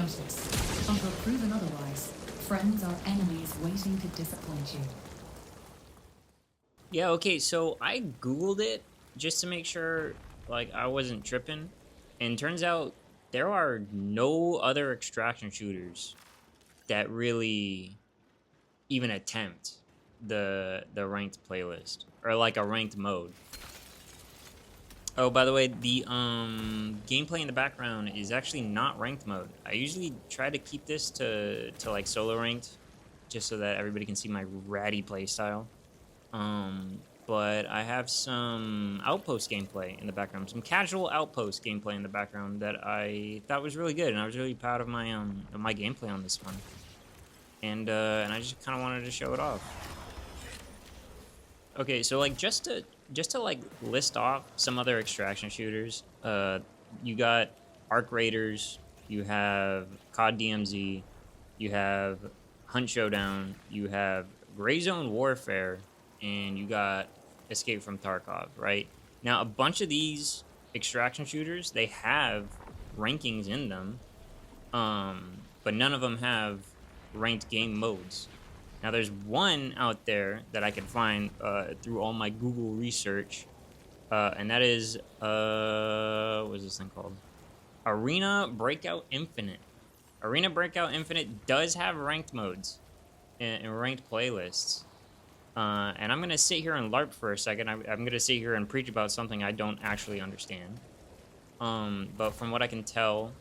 Notice, until proven otherwise, friends are enemies waiting to disappoint you. Yeah, okay, so I Googled it just to make sure like I wasn't tripping. And turns out there are no other extraction shooters that really even attempt the ranked playlist or like a ranked mode. Oh, by the way, the gameplay in the background is actually not ranked mode. I usually try to keep this to like solo ranked just so that everybody can see my ratty playstyle. But I have some outpost gameplay in the background, some casual outpost gameplay in the background that I thought was really good, and I was really proud of my gameplay on this one. And I just kind of wanted to show it off. Okay, so like just to like list off some other extraction shooters. You got Arc Raiders, you have COD DMZ, you have Hunt Showdown, you have Gray Zone Warfare, and you got Escape from Tarkov, right? Now, a bunch of these extraction shooters, they have rankings in them, but none of them have ranked game modes. Now, there's one out there that I can find through all my Google research, and that is, what is this thing called? Arena Breakout Infinite. Arena Breakout Infinite does have ranked modes and ranked playlists. And I'm going to sit here and LARP for a second. I'm going to sit here and preach about something I don't actually understand. But from what I can tell,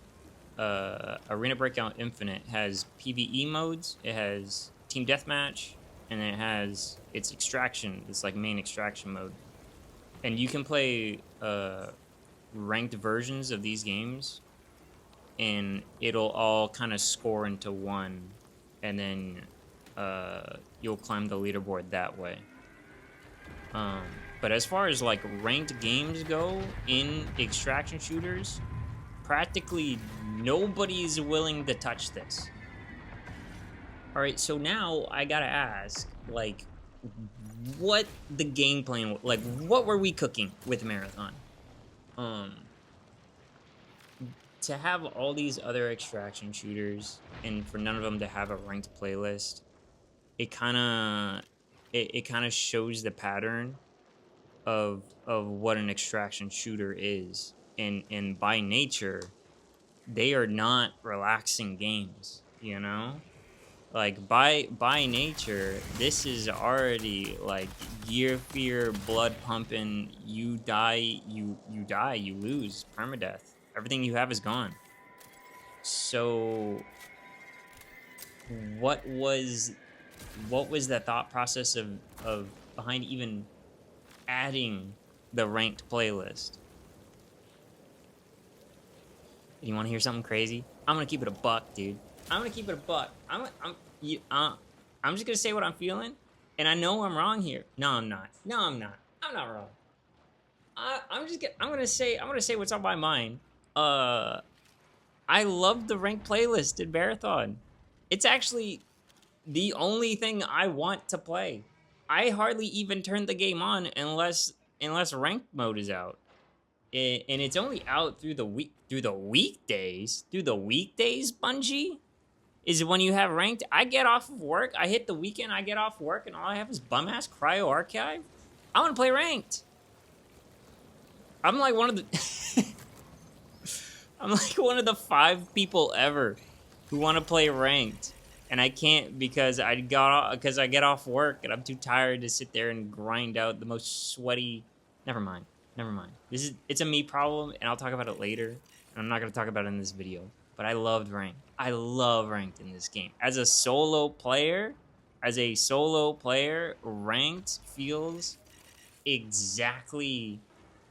Arena Breakout Infinite has PvE modes, it has Team Deathmatch, and it has its extraction, its like main extraction mode. And you can play ranked versions of these games, and it'll all kind of score into one, and then you'll climb the leaderboard that way. But as far as like ranked games go in extraction shooters, practically nobody's willing to touch this. All right, so now I gotta ask, like, what the game plan, like, what were we cooking with Marathon? To have all these other extraction shooters and for none of them to have a ranked playlist, it kind of it kind of shows the pattern of what an extraction shooter is, and by nature they are not relaxing games, you know? Like by nature, this is already like gear fear, blood pumping, you die, you lose, permadeath. Everything you have is gone. So what was the thought process of behind even adding the ranked playlist? You want to hear something crazy? I'm gonna keep it a buck, dude. I'm gonna keep it a buck. I'm just gonna say what I'm feeling, and I know I'm wrong here. No, I'm not. No, I'm not. I'm not wrong. I'm gonna say what's on my mind. I love the ranked playlist in Marathon. It's actually the only thing I want to play. I hardly even turn the game on unless ranked mode is out. And it's only out through the weekdays. Through the weekdays, Bungie? Is when you have ranked. I get off of work, I hit the weekend, I get off work, and all I have is bum ass Cryo Archive. I want to play ranked. I'm like one of the I'm like one of the 5 people ever who want to play ranked, and I can't because I get off work and I'm too tired to sit there and grind out the most sweaty. Never mind. It's a me problem, and I'll talk about it later. And I'm not gonna talk about it in this video. But I loved ranked. I love ranked in this game. As a solo player, ranked feels exactly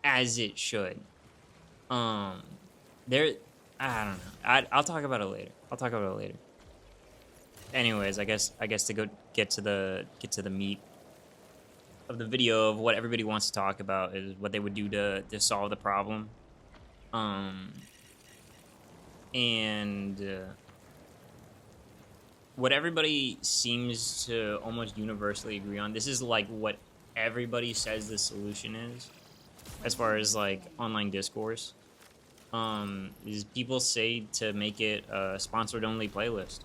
as it should. There, I don't know. I'll talk about it later. Anyways, I guess to go get to the meat of the video of what everybody wants to talk about is what they would do to solve the problem. And what everybody seems to almost universally agree on, this is like what everybody says the solution is as far as like online discourse. is people say to make it a sponsored only playlist.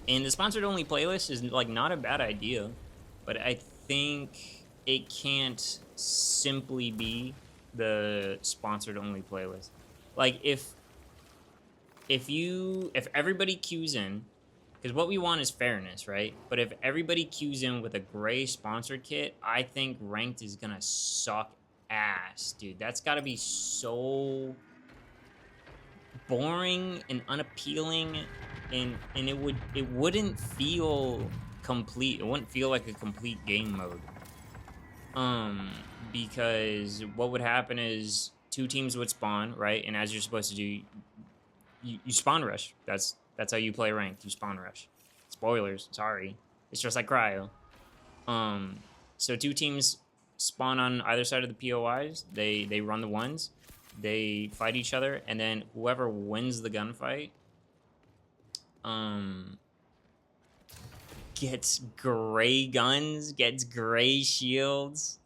And the sponsored only playlist is like not a bad idea, but I think it can't simply be the sponsored only playlist. Like if everybody queues in, because what we want is fairness, right? But if everybody queues in with a gray sponsored kit, I think ranked is gonna suck ass, dude. That's gotta be so boring and unappealing, and it wouldn't feel complete. It wouldn't feel like a complete game mode. Because what would happen is two teams would spawn, right? And as you're supposed to do, you spawn rush. That's how you play ranked. You spawn rush. Spoilers, sorry. It's just like cryo. So two teams spawn on either side of the POIs. They run the ones. They fight each other, and then whoever wins the gunfight, gets gray guns, gets gray shields,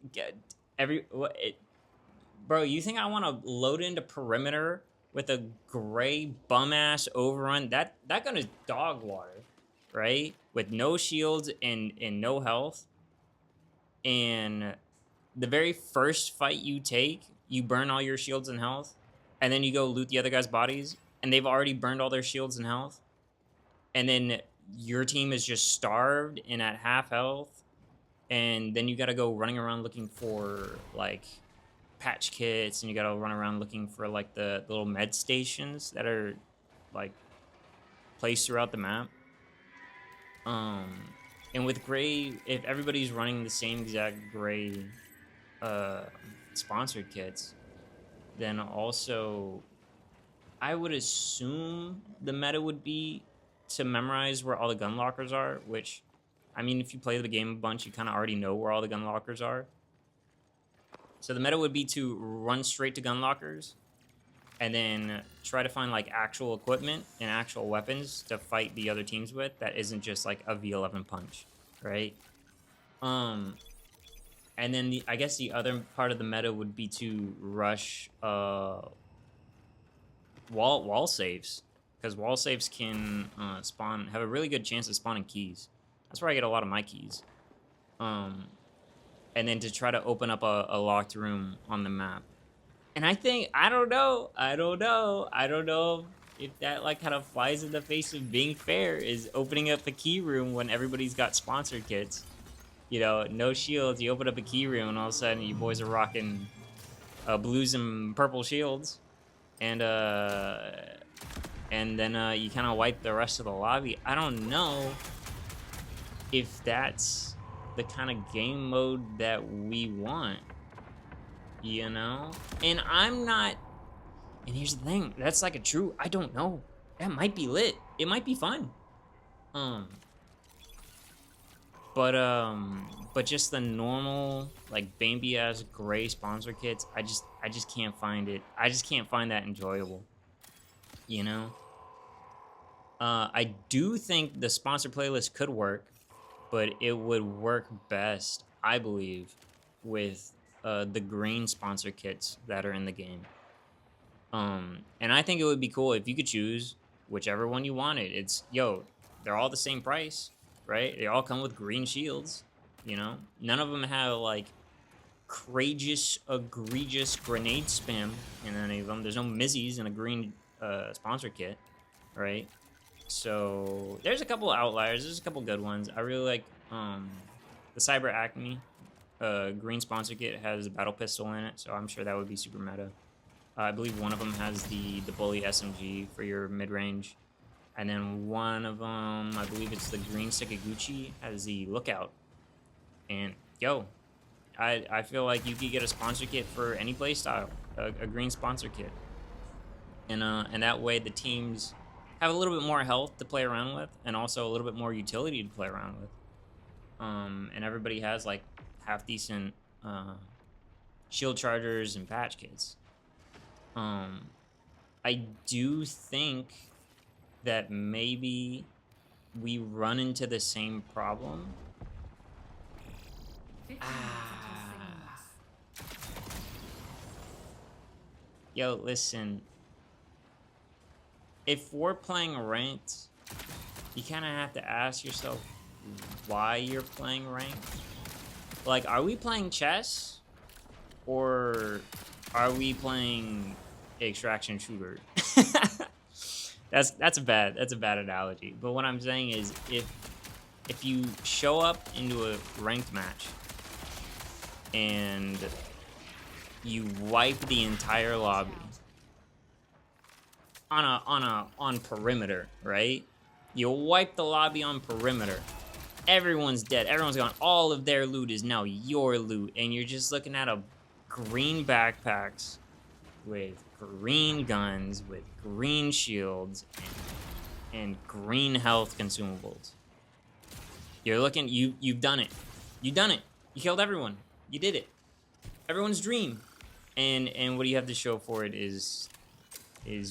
bro. You think I want to load into perimeter with a gray bum ass overrun? That gun is dog water, right? With no shields and no health, and the very first fight you take, you burn all your shields and health, and then you go loot the other guys' bodies, and they've already burned all their shields and health, and then your team is just starved and at half health, and then you gotta go running around looking for like patch kits, and you gotta run around looking for like the little med stations that are like placed throughout the map. And with gray, if everybody's running the same exact gray sponsored kits, then also I would assume the meta would be to memorize where all the gun lockers are, which, I mean, if you play the game a bunch, you kind of already know where all the gun lockers are. So the meta would be to run straight to gun lockers and then try to find like actual equipment and actual weapons to fight the other teams with that isn't just like a V11 punch, right? And then I guess the other part of the meta would be to rush wall saves, because wall saves can have a really good chance of spawning keys. That's where I get a lot of my keys. And then to try to open up a locked room on the map. And I think, I don't know if that like kind of flies in the face of being fair, is opening up a key room when everybody's got sponsored kits. You know, no shields, you open up a key room and all of a sudden you boys are rocking blues and purple shields. And then you kind of wipe the rest of the lobby. I don't know if that's the kind of game mode that we want, you know? And I'm not, and here's the thing, that's like a true, I don't know. That might be lit. It might be fun. But just the normal, like, Bambi ass gray sponsor kits, I just can't find it. I just can't find that enjoyable, you know? I do think the sponsor playlist could work, but it would work best, I believe, with the green sponsor kits that are in the game. And I think it would be cool if you could choose whichever one you wanted. It's, yo, they're all the same price, right? They all come with green shields, you know? None of them have, like, egregious grenade spam in any of them. There's no Mizzies in a green sponsor kit, right? So there's a couple outliers. There's a couple good ones. I really like the Cyber Acme green sponsor kit has a battle pistol in it, so I'm sure that would be super meta. I believe one of them has the Bully SMG for your mid-range, and then one of them, I believe it's the green Sekiguchi, has the Lookout. And yo, I feel like you could get a sponsor kit for any playstyle, a green sponsor kit, and that way the teams have a little bit more health to play around with, and also a little bit more utility to play around with. And everybody has like half decent shield chargers and patch kits. I do think that maybe we run into the same problem. 50 meters until signals. Yo, listen. If we're playing ranked, you kind of have to ask yourself why you're playing ranked. Like, are we playing chess? Or are we playing extraction shooter? That's a bad analogy. But what I'm saying is if you show up into a ranked match and you wipe the entire lobby on perimeter, right? You wipe the lobby on perimeter. Everyone's dead. Everyone's gone. All of their loot is now your loot, and you're just looking at a green backpacks with green guns, with green shields, and green health consumables. You're looking. You've done it. You've done it. You killed everyone. You did it. Everyone's dream. And what do you have to show for it is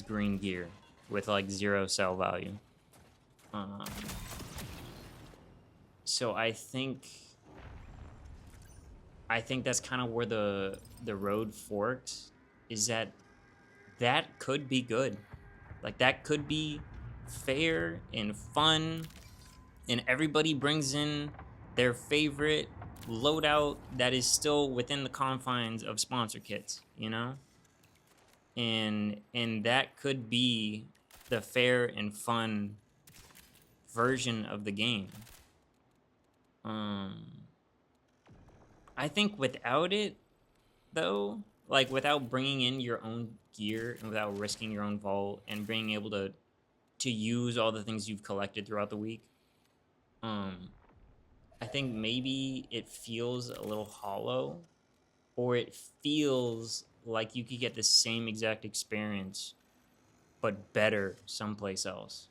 green gear with like 0 sell value. So I think that's kind of where the road forks, is that could be good. Like, that could be fair and fun, and everybody brings in their favorite loadout that is still within the confines of sponsor kits, you know? And that could be the fair and fun version of the game. I think without it, though, like without bringing in your own gear and without risking your own vault and being able to use all the things you've collected throughout the week, I think maybe it feels a little hollow, or it feels like you could get the same exact experience but better someplace else.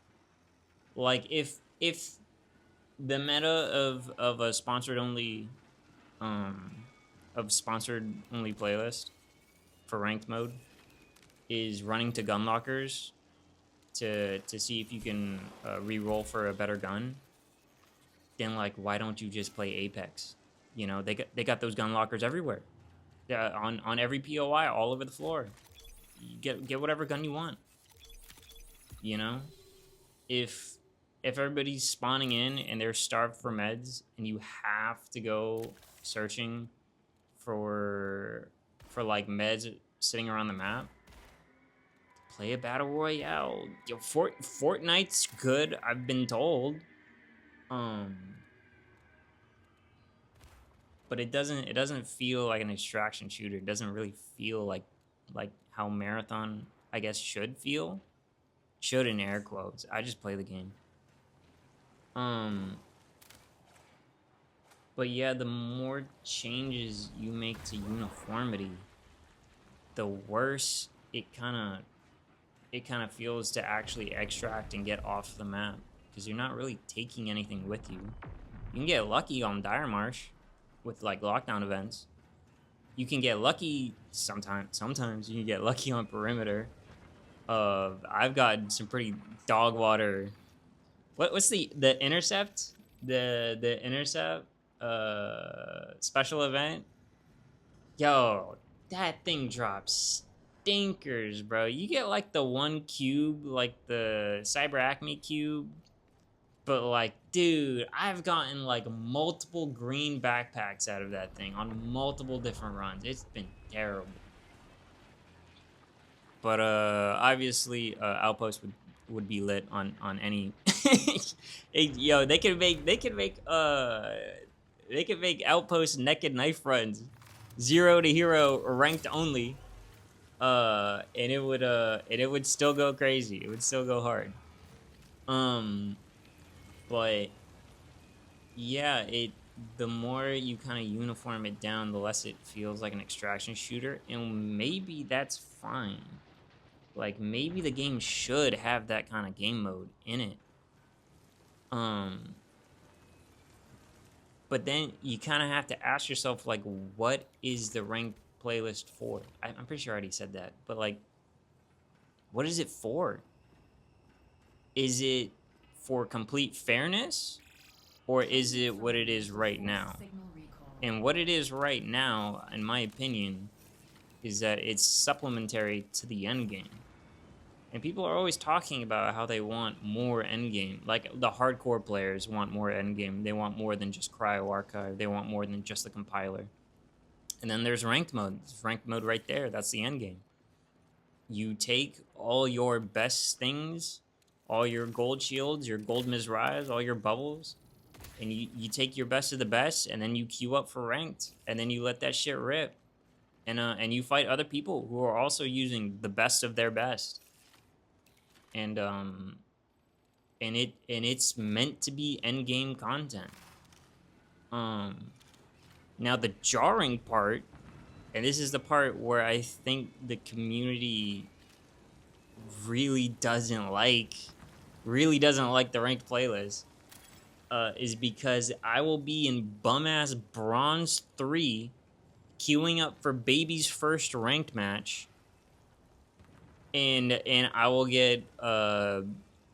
Like if the meta of a sponsored only playlist for ranked mode is running to gun lockers to see if you can re-roll for a better gun, then like, why don't you just play Apex? You know, they got those gun lockers everywhere. On every POI all over the floor. You get whatever gun you want. You know? If everybody's spawning in and they're starved for meds and you have to go searching for like meds sitting around the map, play a battle royale. Yo, Fortnite's good, I've been told. But it doesn't feel like an extraction shooter. It doesn't really feel like how Marathon, I guess, should feel. Should in air quotes. I just play the game. But yeah, the more changes you make to uniformity, the worse it kind of feels to actually extract and get off the map, because you're not really taking anything with you. You can get lucky on Dire Marsh with like lockdown events. You can get lucky sometimes you can get lucky on perimeter. I've gotten some pretty dog water. What's the intercept? The intercept special event? Yo, that thing drops stinkers, bro. You get like the 1 cube, like the Cyber Acme cube. But like, dude, I've gotten like multiple green backpacks out of that thing on multiple different runs. It's been terrible. But obviously, Outpost would be lit on any. Yo, they could make Outpost naked knife runs, 0 to hero ranked only, and it would still go crazy. It would still go hard. But yeah, the more you kind of uniform it down, the less it feels like an extraction shooter, and maybe that's fine. Like, maybe the game should have that kind of game mode in it. But then you kind of have to ask yourself, like, what is the ranked playlist for? I'm pretty sure I already said that, but like, what is it for? Is it for complete fairness, or is it what it is right now? And what it is right now, in my opinion, is that it's supplementary to the end game. And people are always talking about how they want more endgame. Like, the hardcore players want more endgame. They want more than just Cryo Archive. They want more than just the compiler. And then there's ranked mode. There's ranked mode right there. That's the endgame. You take all your best things, all your gold shields, your gold Mizrai's, all your bubbles, and you take your best of the best, and then you queue up for ranked, and then you let that shit rip. And you fight other people who are also using the best of their best. And it's meant to be end game content. Now the jarring part, and this is the part where I think the community really doesn't like the ranked playlist, is because I will be in bum ass bronze 3 queuing up for baby's first ranked match, and I will get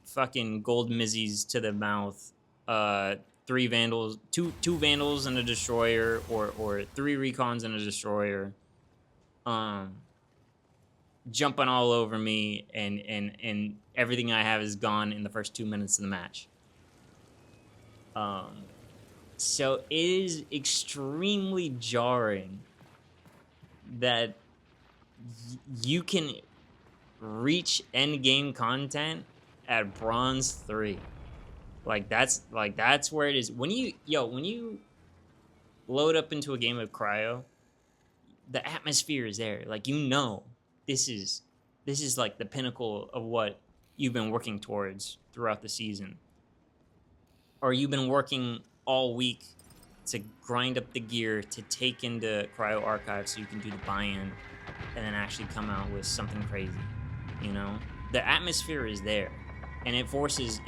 fucking gold mizzies to the mouth, 3 vandals, two vandals and a destroyer, or 3 recons and a destroyer, jumping all over me, and everything I have is gone in the first 2 minutes of the match. So it is extremely jarring that you can reach end game content at bronze 3. That's where it is. When you load up into a game of Cryo, the atmosphere is there. Like, this is like the pinnacle of what you've been working towards throughout the season. Or you've been working all week to grind up the gear to take into Cryo Archive so you can do the buy-in and then actually come out with something crazy. The atmosphere is there, and it forces,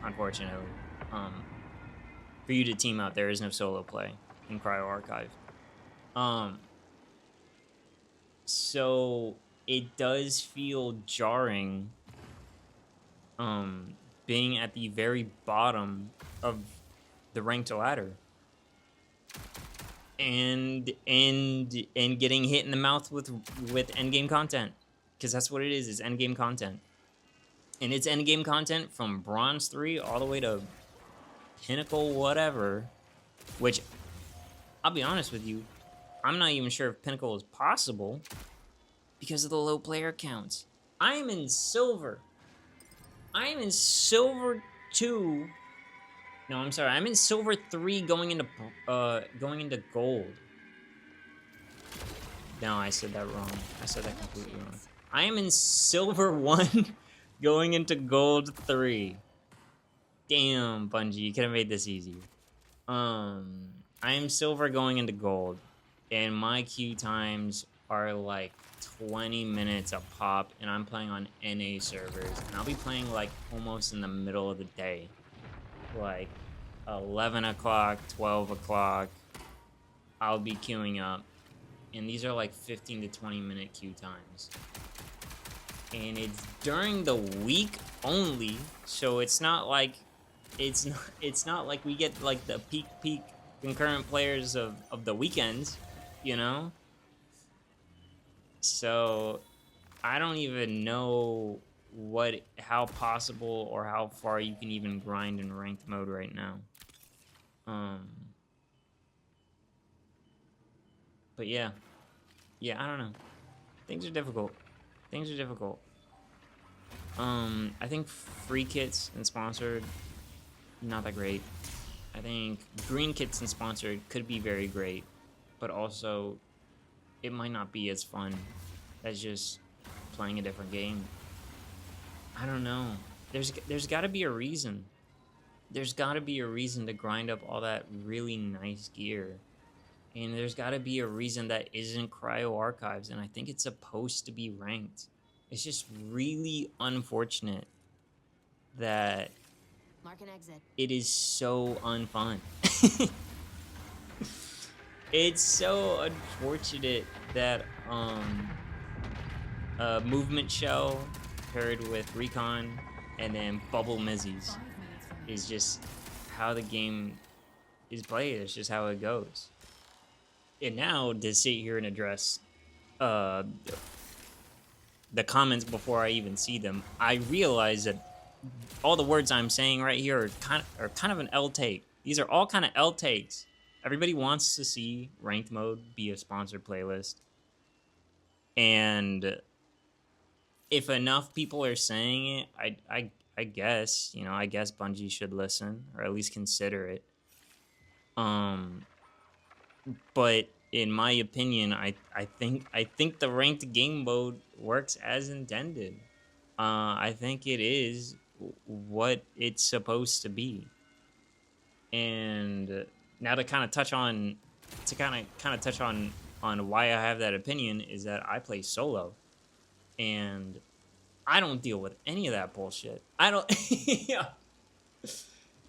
unfortunately, for you to team up. There is no solo play in Cryo Archive. So it does feel jarring, being at the very bottom of the ranked ladder, and getting hit in the mouth with endgame content, because that's what it is. It's endgame content, and it's endgame content from bronze 3 all the way to pinnacle whatever. Which, I'll be honest with you, I'm not even sure if pinnacle is possible because of the low player counts. I am in silver 2. No, I'm sorry. I'm in silver 3 going into gold. No, I said that wrong. I said that completely wrong. I am in silver 1 going into gold 3. Damn, Bungie, you could have made this easier. I am silver going into gold, and my queue times are like 20 minutes a pop, and I'm playing on NA servers, and I'll be playing like almost in the middle of the day, like 11 o'clock, 12 o'clock. I'll be queuing up, and these are like 15 to 20 minute queue times, and it's during the week only, so it's not like we get like the peak concurrent players of the weekends, So I don't even know how possible or how far you can even grind in ranked mode right now. But yeah, I don't know. Things are difficult. I think free kits and sponsored, not that great. I think green kits and sponsored could be very great, but also it might not be as fun as just playing a different game. I don't know. There's got to be a reason. There's got to be a reason to grind up all that really nice gear. And there's got to be a reason that isn't Cryo Archives, and I think it's supposed to be ranked. It's just really unfortunate that Mark an exit. it is so unfun. It's so unfortunate that Movement Shell paired with Recon and then Bubble Mizzies is just how the game is played. It's just how it goes. And now to sit here and address uh, the comments before I even see them, I realize that all the words I'm saying right here are kind of an L take. These are all kind of L takes. Everybody wants to see ranked mode be a sponsored playlist, and if enough people are saying it, I guess, you know, I guess Bungie should listen or at least consider it. But in my opinion, I think the ranked game mode works as intended. I think it is what it's supposed to be. And now to kind of touch on on why I have that opinion is that I play solo, and I don't deal with any of that bullshit. I don't.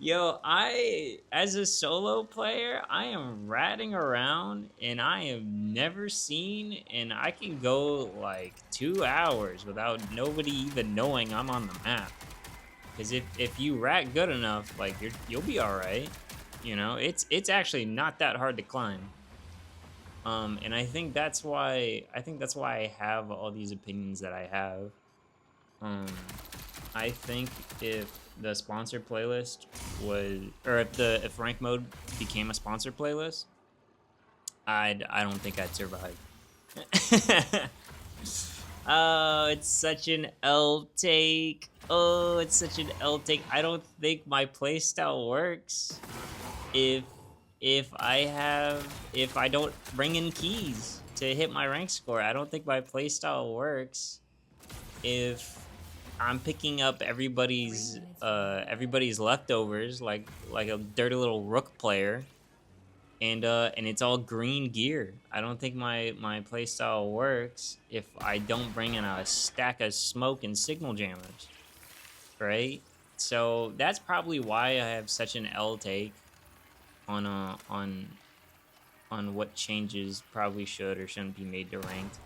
Yo, I, as a solo player, I am ratting around and I have never seen, and I can go like 2 hours without nobody even knowing I'm on the map. Because if you rat good enough, like you'll be all right. You know, it's actually not that hard to climb. And I think that's why I have all these opinions that I have. I think if the sponsored playlist was, or if rank mode became a sponsored playlist, I don't think I'd survive. Oh, it's such an L take. Oh, it's such an L take. I don't think my playstyle works if I don't bring in keys to hit my rank score. I don't think my playstyle works if I'm picking up everybody's leftovers like a dirty little rook player, and it's all green gear. I don't think my playstyle works if I don't bring in a stack of smoke and signal jammers, right? So that's probably why I have such an L take on what changes probably should or shouldn't be made to ranked.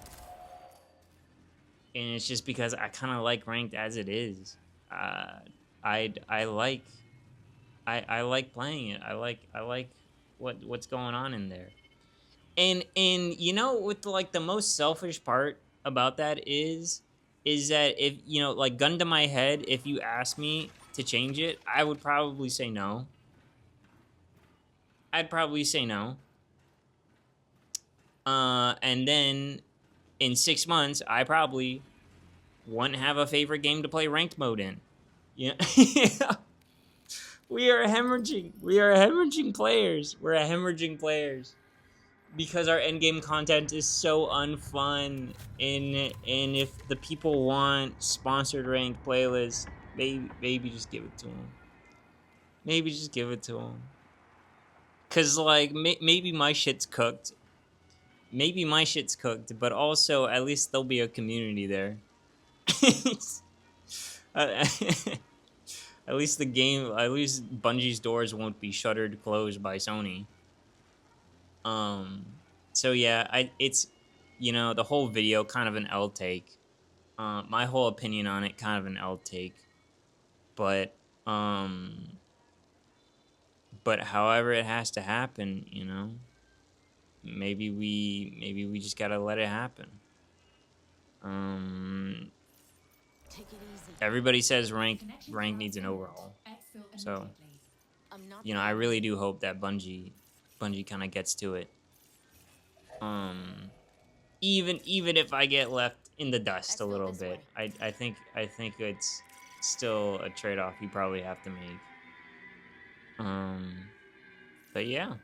And it's just because I kind of like ranked as it is. I like playing it. I like what's going on in there. And you know, with like the most selfish part about that is that if, you know, like, gun to my head, if you ask me to change it, I would probably say no. I'd probably say no. And then in 6 months, I probably wouldn't have a favorite game to play ranked mode in. Yeah. We are hemorrhaging. We are hemorrhaging players. We're hemorrhaging players because our endgame content is so unfun. And if the people want sponsored ranked playlists, maybe just give it to them. Maybe just give it to them. Cause like maybe my shit's cooked. Maybe my shit's cooked, but also at least there'll be a community there. At least Bungie's doors won't be shuttered closed by Sony. So yeah, it's, you know, the whole video kind of an L take. My whole opinion on it kind of an L take. But however it has to happen, you know. Maybe we just gotta let it happen. Everybody says rank needs an overhaul, so you know, I really do hope that Bungie kind of gets to it. Even if I get left in the dust a little bit, I think it's still a trade-off you probably have to make. But yeah.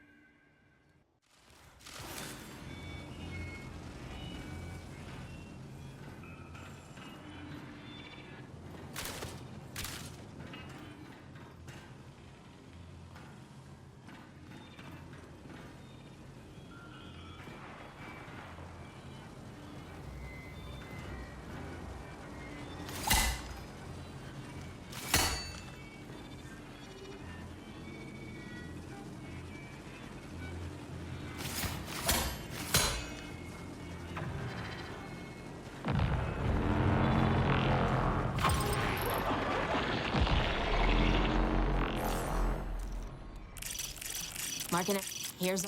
Marking it. Here's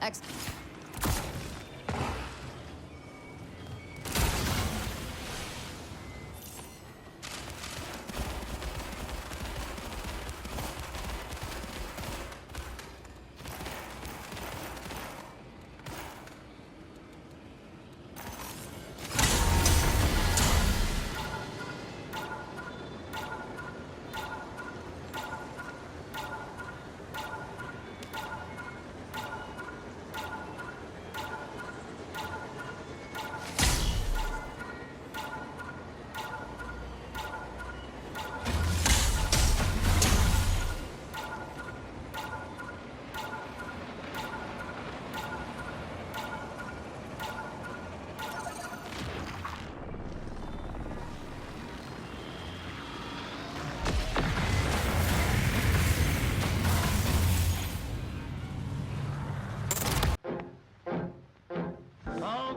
X.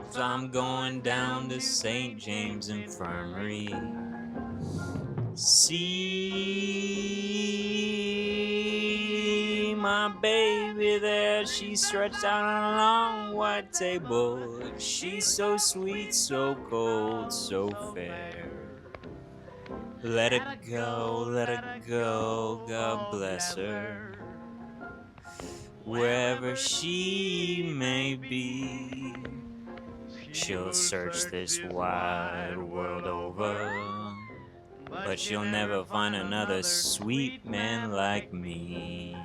So I'm going down to St. James Infirmary. See my baby there, she's stretched out on a long white table. She's so sweet, so cold, so fair. Let her go, God bless her. Wherever she may be, she'll search this wide world over, but she'll never find another sweet man like me.